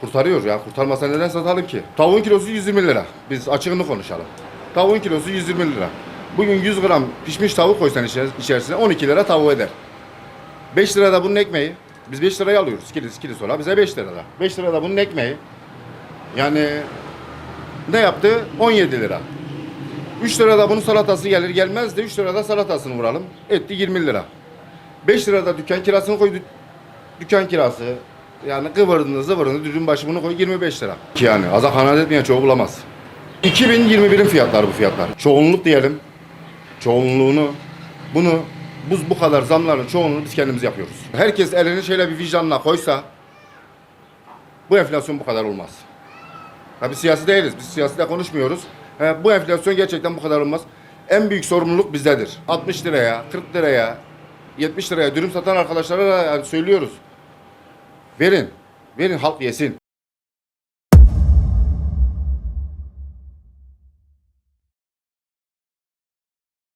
Kurtarıyor ya. Kurtarmasa neden satalım ki? Tavuğun kilosu 120 lira. Biz açığını konuşalım. Tavuğun kilosu 120 lira. Bugün 100 gram pişmiş tavuk koysan içerisine 12 lira tavuğu eder. 5 lirada bunun ekmeği. Biz 5 liraya alıyoruz. Kilisi ola bize 5 lirada. 5 lirada bunun ekmeği. Yani ne yaptı? 17 lira. 3 lirada bunun salatası gelir gelmez de 3 lirada salatasını vuralım. Etti 20 lira. 5 lirada dükkan kirasını koy. Dükkan kirası. Yani kıvırını zıvırını düzün başı bunu koy 25 lira. Ki yani aza kanaat etmeyen çoğu bulamaz. 2021'in fiyatları bu fiyatlar. Çoğunluk diyelim. Çoğunluğunu bu kadar zamların çoğunluğunu biz kendimiz yapıyoruz. Herkes elini şöyle bir vicdanına koysa bu enflasyon bu kadar olmaz. Biz siyasi değiliz. Biz siyasete konuşmuyoruz. Bu enflasyon gerçekten bu kadar olmaz. En büyük sorumluluk bizdedir. 60 liraya, 40 liraya, 70 liraya dürüm satan arkadaşlara da yani söylüyoruz. Verin. Verin halk yesin.